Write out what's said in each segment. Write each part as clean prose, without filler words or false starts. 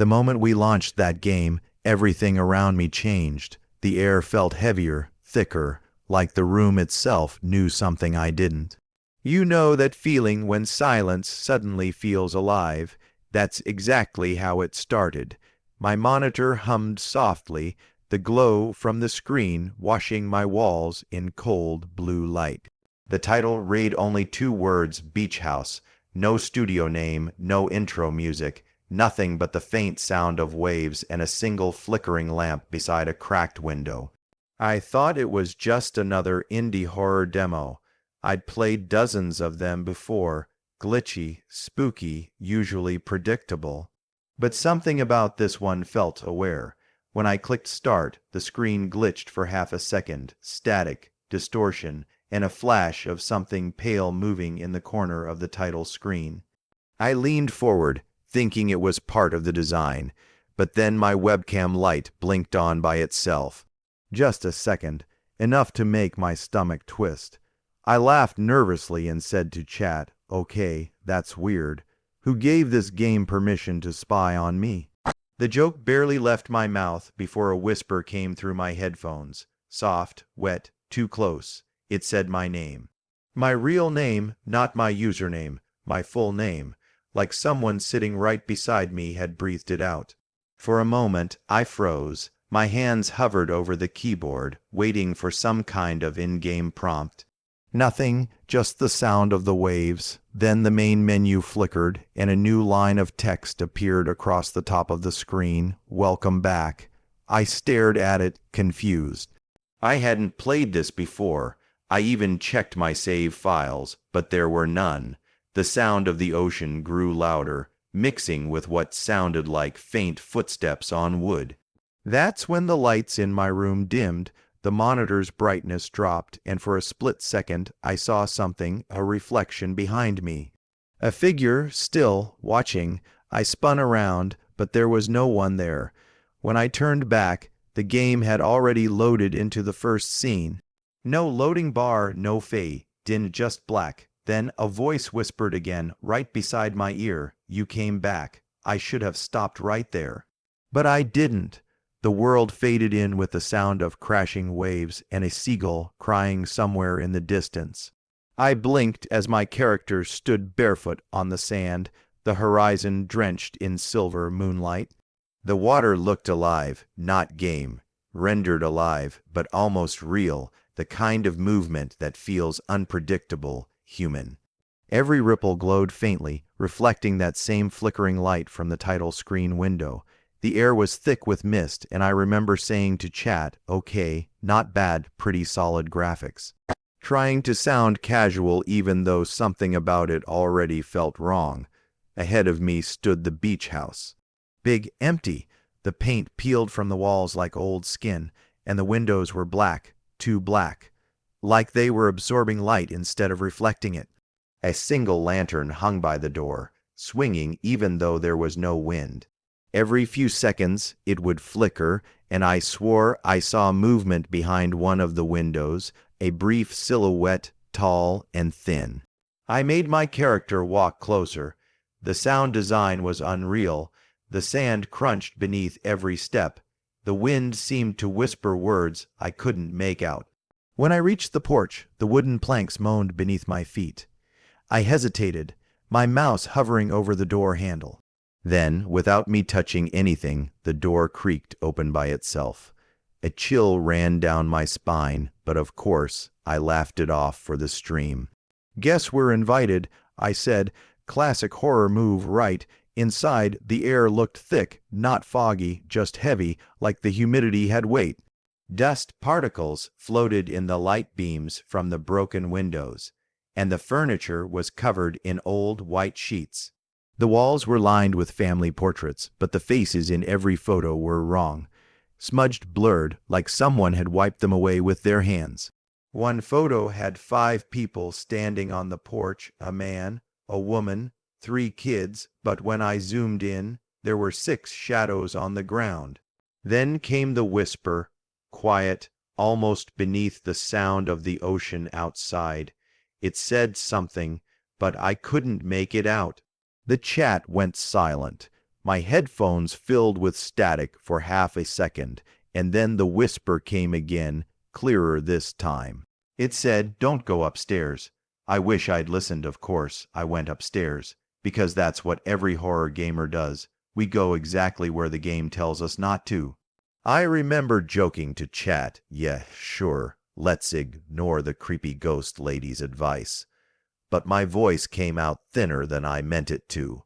The moment we launched that game, everything around me changed. The air felt heavier, thicker, like the room itself knew something I didn't. You know that feeling when silence suddenly feels alive? That's exactly how it started. My monitor hummed softly, the glow from the screen washing my walls in cold blue light. The title read only 2 words, Beach House. No studio name, no intro music, nothing but the faint sound of waves and a single flickering lamp beside a cracked window. I thought it was just another indie horror demo. I'd played dozens of them before, glitchy, spooky, usually predictable. But something about this one felt aware. When I clicked start, the screen glitched for half a second, static, distortion, and a flash of something pale moving in the corner of the title screen. I leaned forward, thinking it was part of the design, but then my webcam light blinked on by itself. Just a second, enough to make my stomach twist. I laughed nervously and said to chat, "Okay, that's weird. Who gave this game permission to spy on me?" The joke barely left my mouth before a whisper came through my headphones. Soft, wet, too close. It said my name. My real name, not my username, my full name, like someone sitting right beside me had breathed it out. For a moment, I froze. My hands hovered over the keyboard, waiting for some kind of in-game prompt. Nothing, just the sound of the waves. Then the main menu flickered, and a new line of text appeared across the top of the screen. "Welcome back." I stared at it, confused. I hadn't played this before. I even checked my save files, but there were none. The sound of the ocean grew louder, mixing with what sounded like faint footsteps on wood. That's when the lights in my room dimmed, the monitor's brightness dropped, and for a split second I saw something, a reflection behind me. A figure, still, watching. I spun around, but there was no one there. When I turned back, the game had already loaded into the first scene. No loading bar, no fade, just black. Then a voice whispered again, right beside my ear, "You came back." I should have stopped right there. But I didn't. The world faded in with the sound of crashing waves and a seagull crying somewhere in the distance. I blinked as my character stood barefoot on the sand, the horizon drenched in silver moonlight. The water looked alive, not game, rendered alive, but almost real, the kind of movement that feels unpredictable, human. Every ripple glowed faintly, reflecting that same flickering light from the title screen window. The air was thick with mist, and I remember saying to chat, "Okay, not bad, pretty solid graphics." Trying to sound casual even though something about it already felt wrong. Ahead of me stood the beach house. Big, empty. The paint peeled from the walls like old skin, and the windows were black, too black. Like they were absorbing light instead of reflecting it. A single lantern hung by the door, swinging even though there was no wind. Every few seconds, it would flicker, and I swore I saw movement behind one of the windows, a brief silhouette, tall and thin. I made my character walk closer. The sound design was unreal. The sand crunched beneath every step. The wind seemed to whisper words I couldn't make out. When I reached the porch, the wooden planks moaned beneath my feet. I hesitated, my mouse hovering over the door handle. Then, without me touching anything, the door creaked open by itself. A chill ran down my spine, but of course, I laughed it off for the stream. "Guess we're invited," I said. Classic horror move, right? Inside, the air looked thick, not foggy, just heavy, like the humidity had weight. Dust particles floated in the light beams from the broken windows, and the furniture was covered in old white sheets. The walls were lined with family portraits, but the faces in every photo were wrong. Smudged, blurred, like someone had wiped them away with their hands. One photo had 5 people standing on the porch, a man, a woman, 3 kids, but when I zoomed in, there were 6 shadows on the ground. Then came the whisper, quiet, almost beneath the sound of the ocean outside. It said something, but I couldn't make it out. The chat went silent. My headphones filled with static for half a second, and then the whisper came again, clearer this time. It said, "Don't go upstairs." I wish I'd listened, of course. I went upstairs, because that's what every horror gamer does. We go exactly where the game tells us not to. I remember joking to chat, "Yeah, sure, let's ignore the creepy ghost lady's advice." But my voice came out thinner than I meant it to.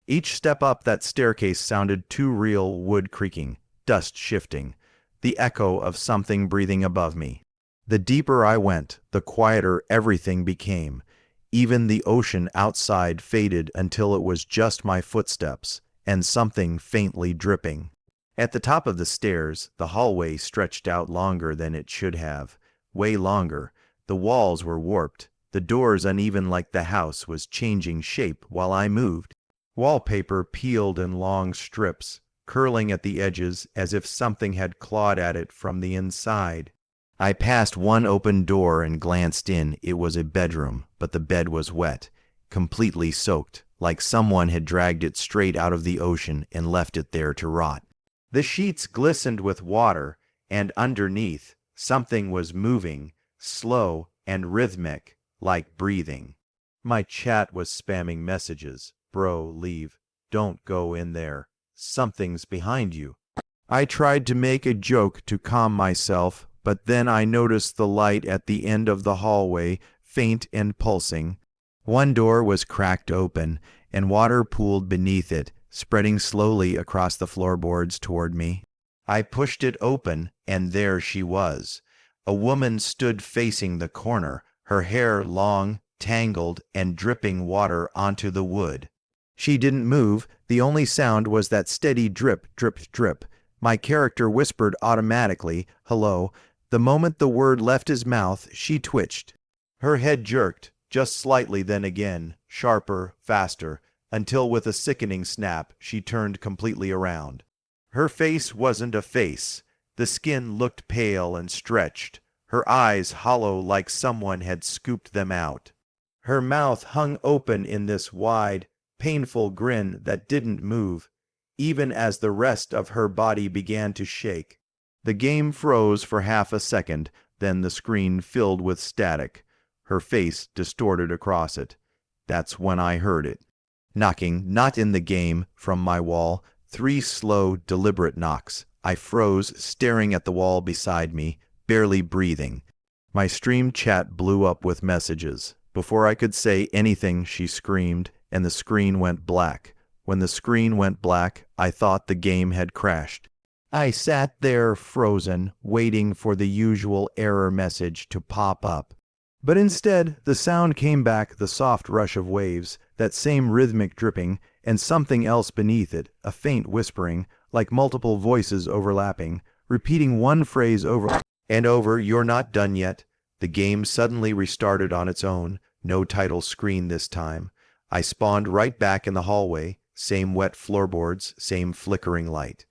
Each step up that staircase sounded too real, wood creaking, dust shifting, the echo of something breathing above me. The deeper I went, the quieter everything became. Even the ocean outside faded until it was just my footsteps and something faintly dripping. At the top of the stairs, the hallway stretched out longer than it should have, way longer. The walls were warped, the doors uneven like the house was changing shape while I moved. Wallpaper peeled in long strips, curling at the edges as if something had clawed at it from the inside. I passed one open door and glanced in. It was a bedroom, but the bed was wet, completely soaked, like someone had dragged it straight out of the ocean and left it there to rot. The sheets glistened with water, and underneath, something was moving, slow and rhythmic, like breathing. My chat was spamming messages. "Bro, leave. Don't go in there. Something's behind you." I tried to make a joke to calm myself, but then I noticed the light at the end of the hallway, faint and pulsing. One door was cracked open, and water pooled beneath it, spreading slowly across the floorboards toward me. I pushed it open, and there she was. A woman stood facing the corner, her hair long, tangled, and dripping water onto the wood. She didn't move. The only sound was that steady drip, drip, drip. My character whispered automatically, "Hello." The moment the word left his mouth, she twitched. Her head jerked, just slightly, then again, sharper, faster, until with a sickening snap, she turned completely around. Her face wasn't a face. The skin looked pale and stretched, her eyes hollow like someone had scooped them out. Her mouth hung open in this wide, painful grin that didn't move, even as the rest of her body began to shake. The game froze for half a second, then the screen filled with static, her face distorted across it. That's when I heard it. Knocking, not in the game, from my wall, 3 slow, deliberate knocks. I froze, staring at the wall beside me, barely breathing. My stream chat blew up with messages. Before I could say anything, she screamed, and the screen went black. When the screen went black, I thought the game had crashed. I sat there frozen, waiting for the usual error message to pop up. But instead, the sound came back, the soft rush of waves, that same rhythmic dripping, and something else beneath it, a faint whispering, like multiple voices overlapping, repeating one phrase over and over, "You're not done yet." The game suddenly restarted on its own, no title screen this time. I spawned right back in the hallway, same wet floorboards, same flickering light.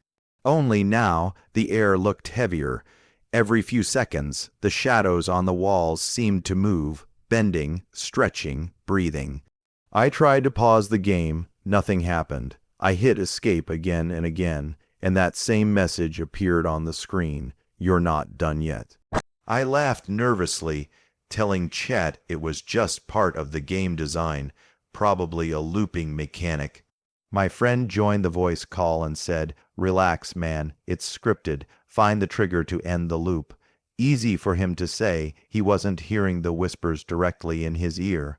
Only now, the air looked heavier. Every few seconds, the shadows on the walls seemed to move, bending, stretching, breathing. I tried to pause the game. Nothing happened. I hit escape again and again, and that same message appeared on the screen. "You're not done yet." I laughed nervously, telling chat it was just part of the game design, probably a looping mechanic. My friend joined the voice call and said, "Relax, man, it's scripted. Find the trigger to end the loop." Easy for him to say. He wasn't hearing the whispers directly in his ear.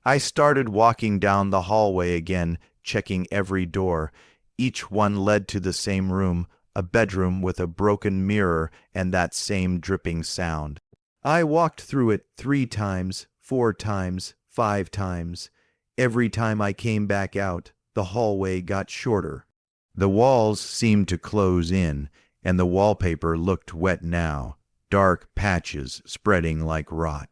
I started walking down the hallway again, checking every door. Each one led to the same room, a bedroom with a broken mirror and that same dripping sound. I walked through it 3 times, 4 times, 5 times. Every time I came back out, the hallway got shorter. The walls seemed to close in, and the wallpaper looked wet now, dark patches spreading like rot.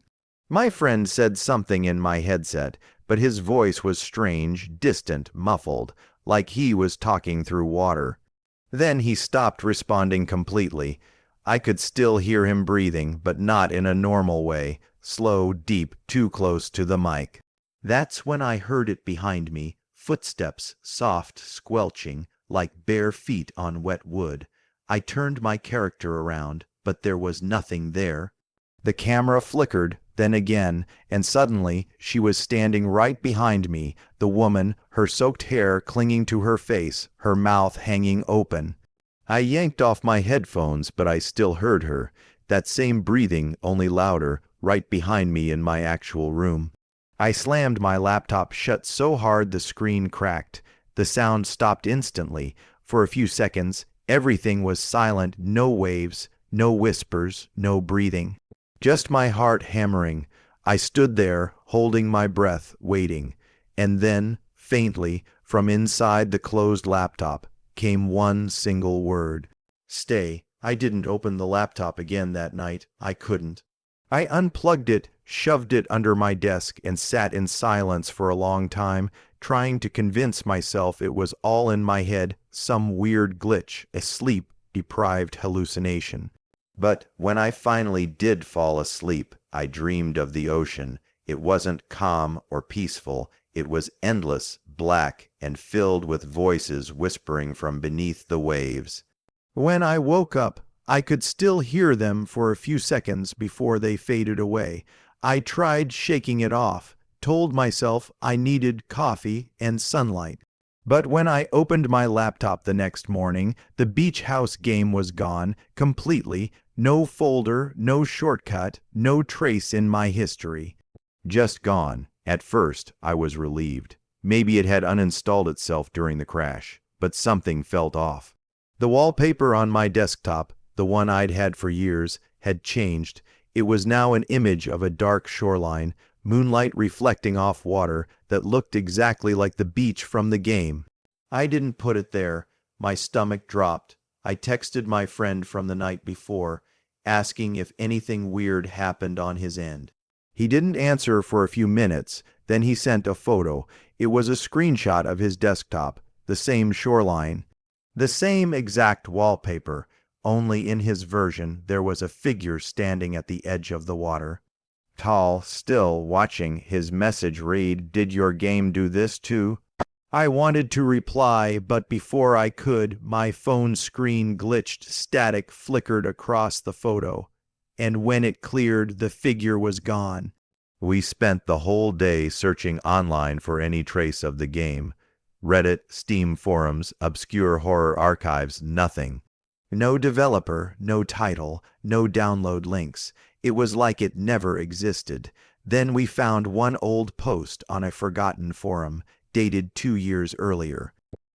My friend said something in my headset, but his voice was strange, distant, muffled, like he was talking through water. Then he stopped responding completely. I could still hear him breathing, but not in a normal way, slow, deep, too close to the mic. That's when I heard it behind me, Footsteps, soft, squelching, like bare feet on wet wood. I turned my character around, but there was nothing there. The camera flickered, then again, and suddenly she was standing right behind me, the woman, her soaked hair clinging to her face, her mouth hanging open. I yanked off my headphones, but I still heard her, that same breathing, only louder, right behind me in my actual room. I slammed my laptop shut so hard the screen cracked. The sound stopped instantly. For a few seconds, everything was silent, no waves, no whispers, no breathing. Just my heart hammering. I stood there, holding my breath, waiting. And then, faintly, from inside the closed laptop, came one single word. Stay. I didn't open the laptop again that night. I couldn't. I unplugged it, shoved it under my desk, and sat in silence for a long time, trying to convince myself it was all in my head, some weird glitch, a sleep-deprived hallucination. But when I finally did fall asleep, I dreamed of the ocean. It wasn't calm or peaceful. It was endless, black, and filled with voices whispering from beneath the waves. When I woke up, I could still hear them for a few seconds before they faded away. I tried shaking it off, told myself I needed coffee and sunlight. But when I opened my laptop the next morning, the beach house game was gone, completely. No folder, no shortcut, no trace in my history. Just gone. At first, I was relieved. Maybe it had uninstalled itself during the crash, but something felt off. The wallpaper on my desktop, the one I'd had for years, had changed. It was now an image of a dark shoreline, moonlight reflecting off water that looked exactly like the beach from the game. I didn't put it there. My stomach dropped. I texted my friend from the night before, asking if anything weird happened on his end. He didn't answer for a few minutes, then he sent a photo. It was a screenshot of his desktop, the same shoreline, the same exact wallpaper, only in his version there was a figure standing at the edge of the water. Tall, still, watching, his message read, "Did your game do this too?" I wanted to reply, but before I could, my phone screen glitched, static flickered across the photo. And when it cleared, the figure was gone. We spent the whole day searching online for any trace of the game. Reddit, Steam forums, obscure horror archives, nothing. No developer, no title, no download links. It was like it never existed. Then we found one old post on a forgotten forum, dated 2 years earlier.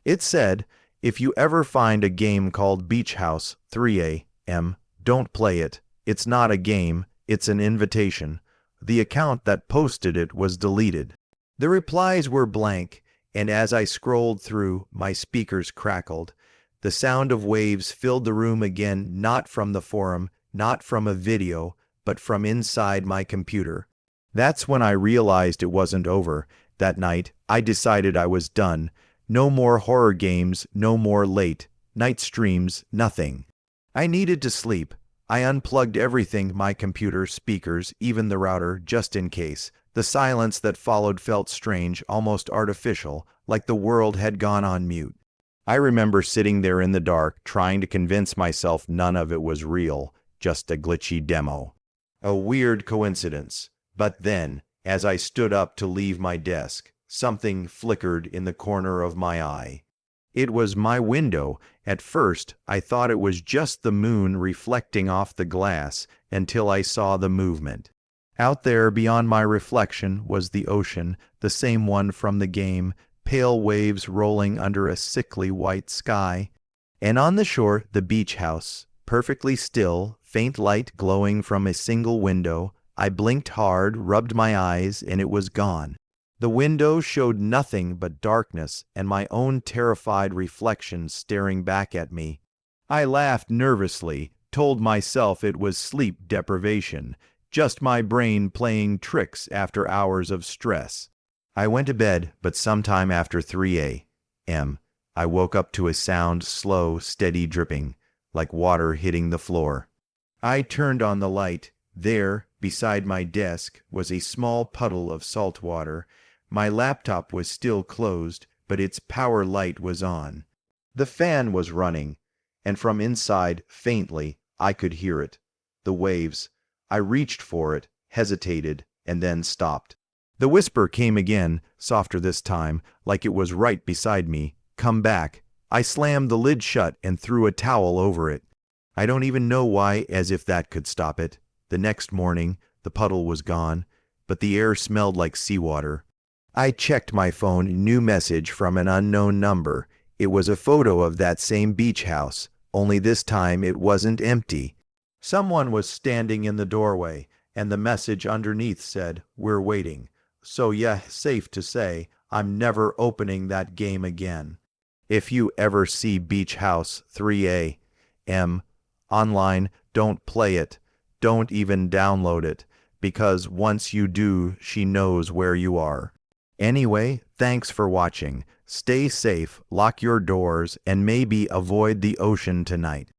It said, "If you ever find a game called Beach House 3am, don't play it. It's not a game, it's an invitation." The account that posted it was deleted. The replies were blank, and as I scrolled through, my speakers crackled. The sound of waves filled the room again, not from the forum, not from a video, but from inside my computer. That's when I realized it wasn't over. That night, I decided I was done. No more horror games, no more late night streams, nothing. I needed to sleep. I unplugged everything, my computer, speakers, even the router, just in case. The silence that followed felt strange, almost artificial, like the world had gone on mute. I remember sitting there in the dark, trying to convince myself none of it was real, just a glitchy demo. A weird coincidence. But then, as I stood up to leave my desk, something flickered in the corner of my eye. It was my window. At first, I thought it was just the moon reflecting off the glass until I saw the movement. Out there beyond my reflection was the ocean, the same one from the game, pale waves rolling under a sickly white sky. And on the shore, the beach house, perfectly still, faint light glowing from a single window. I blinked hard, rubbed my eyes, and it was gone. The window showed nothing but darkness and my own terrified reflection staring back at me. I laughed nervously, told myself it was sleep deprivation, just my brain playing tricks after hours of stress. I went to bed, but sometime after 3 a.m., I woke up to a sound, slow, steady dripping, like water hitting the floor. I turned on the light. There, beside my desk, was a small puddle of salt water. My laptop was still closed, but its power light was on. The fan was running, and from inside, faintly, I could hear it. The waves. I reached for it, hesitated, and then stopped. The whisper came again, softer this time, like it was right beside me. Come back. I slammed the lid shut and threw a towel over it. I don't even know why, as if that could stop it. The next morning, the puddle was gone, but the air smelled like seawater. I checked my phone, new message from an unknown number. It was a photo of that same beach house, only this time it wasn't empty. Someone was standing in the doorway, and the message underneath said, "We're waiting." So yeah, safe to say, I'm never opening that game again. If you ever see Beach House 3AM online, don't play it. Don't even download it, because once you do, she knows where you are. Anyway, thanks for watching. Stay safe, lock your doors, and maybe avoid the ocean tonight.